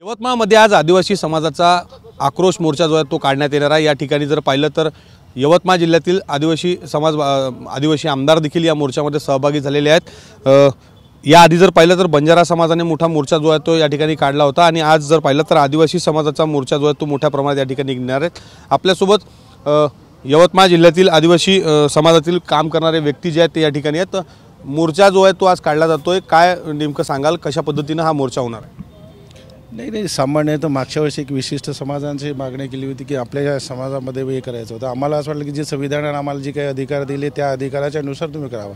यवतमाळमध्ये आज आदिवासी समाजाचा आक्रोश मोर्चा जो आहे तो काढण्यात येणार आहे। या ठिकाणी जर पाहिलं तर यवतमाळ जिल्ह्यातील आदिवासी आमदार देखील या मोर्चामध्ये सहभागी झालेले आहेत। या आधी जर पाहिलं तर बंजारा समाजाने मोठा मोर्चा जो आहे तो या ठिकाणी काढला होता आणि आज जर पाहिलं तर आदिवासी समाजाचा मोर्चा जो आहे तो मोठ्या प्रमाणात या ठिकाणी निघणार आहे। आपल्यासोबत यवतमाळ जिल्ह्यातील आदिवासी समाजातील काम करणारे व्यक्ती जे आहेत ते या ठिकाणी आहेत। मोर्चा जो आहे तो आज काढला जातोय, काय नेमकं सांगाल, कशा पद्धतीने हा मोर्चा होणार आहे? नाही सामान्य तर मागच्या वर्षी एक विशिष्ट समाजांची मागणी केली होती की आपल्या या समाजामध्ये हे करायचं होतं। आम्हाला असं वाटलं की जे संविधानाने आम्हाला जे काही अधिकार दिले त्या अधिकाराच्या नुसार तुम्ही करावा,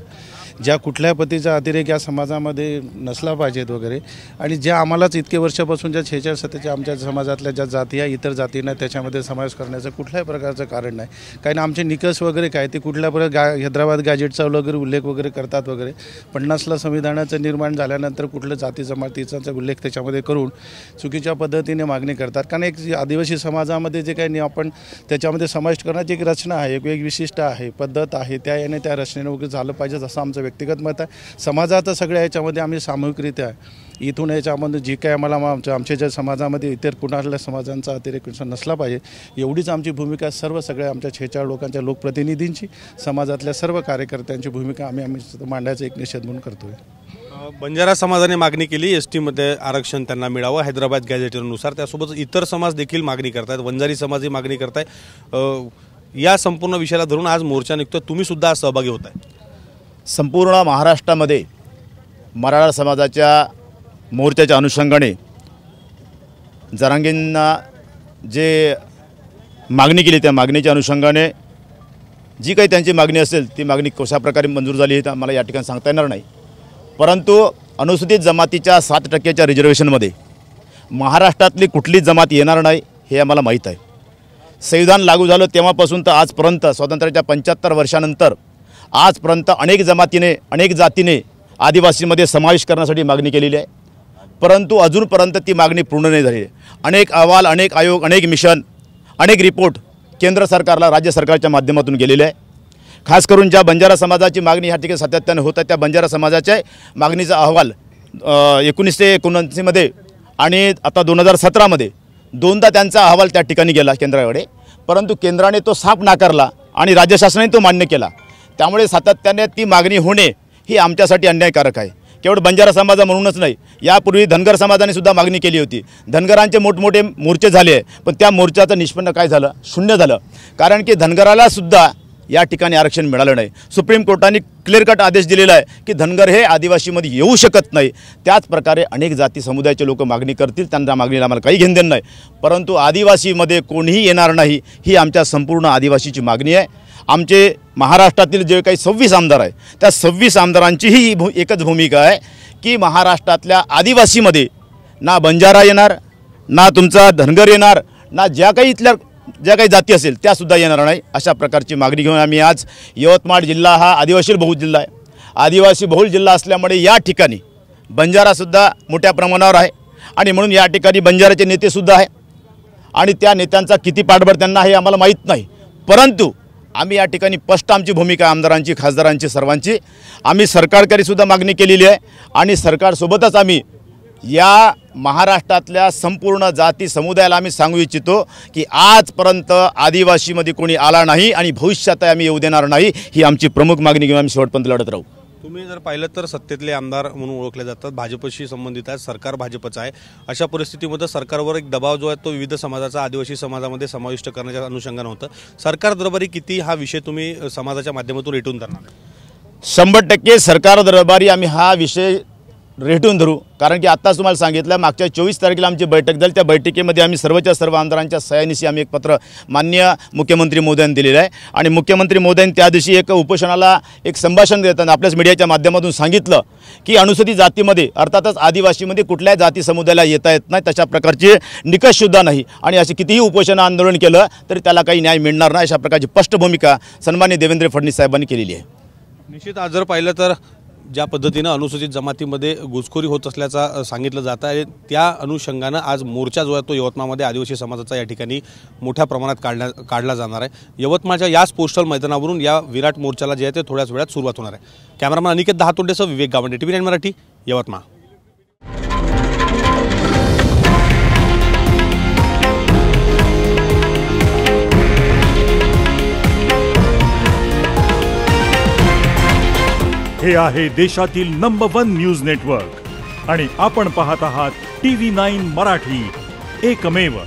ज्या कुठल्या पद्धतीचा अतिरेक या समाजामध्ये नसला पाहिजेत वगैरे। आणि ज्या आम्हालाच इतके वर्षापासून ज्या 46-47 आमच्या समाजातल्या ज्या जाती आहे इतर जातींना त्याच्यामध्ये समावेश करण्याचं कुठल्याही प्रकारचं कारण नाही। कारण आमचे निकष वगैरे काय ते कुठल्या प्रकारे हैदराबाद गॅजेटचा वगैरे उल्लेख वगैरे करतात वगैरे। 50ला संविधानाचं निर्माण झाल्यानंतर कुठलं जाती जमातीचा उल्लेख त्याच्यामध्ये करून चुकीच्या पद्धतीने मागणी करतात। कारण एक आदिवासी समाजामध्ये जे काही आपण त्याच्यामध्ये समाविष्ट करण्याची एक रचना आहे, एक विशिष्ट आहे, पद्धत आहे, त्या याने त्या रचनेने वगैरे झालं पाहिजे असं आमचं व्यक्तिगत मत आहे। समाजाचं सगळ्या याच्यामध्ये आम्ही सामूहिकरित्या इथून याच्यामध्ये जे काही आम्हाला आमच्या ज्या समाजामध्ये इतर कुणाल्या समाजांचा अतिरेक नसला पाहिजे एवढीच आमची भूमिका सर्व सगळ्या आमच्या 46 लोकांच्या लोकप्रतिनिधींची, समाजातल्या सर्व कार्यकर्त्यांची भूमिका आम्ही मांडायचा एक निषेध म्हणून करतोय। बंजारा समाजाने मागणी केली एसटी मध्ये आरक्षण त्यांना मिळावं हैदराबाद गॅजेटनुसार, त्यासोबत इतर समाज देखील मागणी करतात, वंजारी समाज ही मागणी करताय। या संपूर्ण विषयाला धरून आज मोर्चा निघतोय, तुम्ही सुद्धा सहभागी होताय। संपूर्ण महाराष्ट्रामध्ये मराठा समाजाच्या मोर्चाच्या अनुषंगाने जरांगेंना जे मागणी केली त्या मागणीच्या अनुषंगाने जी काही त्यांची मागणी असेल ती मागणी कशा प्रकारे मंजूर झाली हे मला या ठिकाणी सांगता येणार नाही। परंतु अनुसूचित जमातीच्या 7% रिझर्वेशनमध्ये महाराष्ट्रातली कुठलीच जमात येणार नाही हे आम्हाला माहीत आहे। संविधान लागू झालं तेव्हापासून तर आजपर्यंत स्वातंत्र्याच्या 75 वर्षानंतर आजपर्यंत अनेक जमातीने अनेक जातीने आदिवासीमध्ये समावेश करण्यासाठी मागणी केलेली आहे, परंतु अजूनपर्यंत ती मागणी पूर्ण नाही झाली। अनेक अहवाल, अनेक आयोग, अनेक मिशन, अनेक रिपोर्ट केंद्र सरकारला राज्य सरकारच्या माध्यमातून गेलेले आहे। खास करून ज्या बंजारा समाजाची मागणी ह्या ठिकाणी सातत्याने होत आहे त्या बंजारा समाजाच्या मागणीचा अहवाल 1979 मध्ये आणि आता 2017 दोनदा त्यांचा अहवाल त्या ठिकाणी गेला केंद्राकडे, परंतु केंद्राने तो साफ नाकारला आणि राज्य शासनाने तो मान्य केला। त्यामुळे सातत्याने ती मागणी होणे ही आमच्यासाठी अन्यायकारक आहे। केवळ बंजारा समाजा म्हणूनच नाही, यापूर्वी धनगर समाजाने सुद्धा मागणी केली होती। धनगरांचे मोठमोठे मोर्चे झाले, पण त्या मोर्चाचं निष्पन्न काय झालं? शून्य झालं। कारण की धनगराला सुद्धा या ठिकाणी आरक्षण मिळालं नाही। सुप्रीम कोर्टाने क्लिअर कट आदेश दिलेला आहे की धनगर हे आदिवासीमध्ये येऊ शकत नाही। त्याच प्रकारे अनेक जाती समुदायाचे लोक मागणी करतील, त्यांच्या मागणीला आम्हाला काही घेणदेण नाही, परंतु आदिवासीमध्ये कोणीही येणार नाही ही आमच्या संपूर्ण आदिवासीची मागणी आहे। आमचे महाराष्ट्रातील जे काही 26 आमदार आहे त्या 26 आमदारांचीही एकच भूमिका आहे की महाराष्ट्रातल्या आदिवासीमध्ये ना बंजारा येणार, ना तुमचा धनगर येणार, ना ज्या काही जाती असेल त्यासुद्धा येणार नाही। अशा प्रकारची मागणी घेऊन आम्ही आज यवतमाळ जिल्हा हा आदिवासी बहुल जिल्हा आहे। आदिवासी बहुल जिल्हा असल्यामुळे या ठिकाणी बंजारासुद्धा मोठ्या प्रमाणावर आहे आणि म्हणून या ठिकाणी बंजाराचे नेतेसुद्धा आहे आणि त्या नेत्यांचा किती पाठबळ त्यांना हे आम्हाला माहीत नाही, परंतु आम्ही या ठिकाणी स्पष्ट आमची भूमिका आमदारांची, खासदारांची, सर्वांची आम्ही सरकारकडे सुद्धा मागणी केलेली आहे आणि सरकारसोबतच आम्ही या महाराष्ट्रातल्या संपूर्ण जाती समुदायाला आम्ही सांगू इच्छितो की आजपर्यंत आदिवासीमध्ये कोणी आला नाही आणि भविष्यात आम्ही येऊ देणार नाही, ही आमची प्रमुख मागणी घेऊन आम्ही शेवटपर्यंत लढत राहू। तुम्ही जर पाहिलं तर सत्तेतले आमदार म्हणून ओळखले जातात, भाजपशी संबंधित आहे, सरकार भाजपचं आहे। अशा परिस्थितीमध्ये सरकारवर एक दबाव जो आहे तो विविध समाजाचा आदिवासी समाजामध्ये समाविष्ट करण्याच्या अनुषंगाने होतं। सरकार दरबारी किती हा विषय तुम्ही समाजाच्या माध्यमातून रेटून धरणार? 100% सरकार दरबारी आम्ही हा विषय रेटून धरू। कारण की आत्ताच तुम्हाला सांगितलं मागच्या 24 तारखेला आमची बैठक झाली, त्या बैठकीमध्ये आम्ही सर्व आमदारांच्या सह्यानिशी आम्ही एक पत्र माननीय मुख्यमंत्री महोदयांना दिलेलं आहे आणि मुख्यमंत्री महोदयांनी त्या दिवशी एक उपोषणाला एक संभाषण देताना आपल्याच मीडियाच्या माध्यमातून सांगितलं की अनुसूचित जातीमध्ये अर्थातच आदिवासीमध्ये कुठल्याही जाती समुदायाला येता येत नाही, तशा प्रकारचे निकषसुद्धा नाही आणि असे कितीही उपोषण आंदोलन केलं तरी त्याला काही न्याय मिळणार नाही, अशा प्रकारची स्पष्ट भूमिका सन्माननीय देवेंद्र फडणवीस साहेबांनी केलेली आहे। निश्चित आज जर पाहिलं तर ज्या पद्धतीनं अनुसूचित जमातीमध्ये घुसखोरी होत असल्याचा सांगितलं जात आहे त्या अनुषंगानं आज मोर्चा जो आहे तो यवतमाळमध्ये आदिवासी समाजाचा या ठिकाणी मोठ्या प्रमाणात काढला जाणार आहे। यवतमाळच्या याच पोस्टल मैदानावरून या विराट मोर्चाला जे आहे ते थोड्याच वेळात सुरुवात होणार आहे। कॅमेरामॅन अनिकेत दहातोंडेसह विवेक गावंडे, TV9 मराठी, यवतमाळ। हे आहे देशातील नंबर 1 न्यूज नेटवर्क आणि आपण पाहत आहात TV9 मराठी, एकमेव.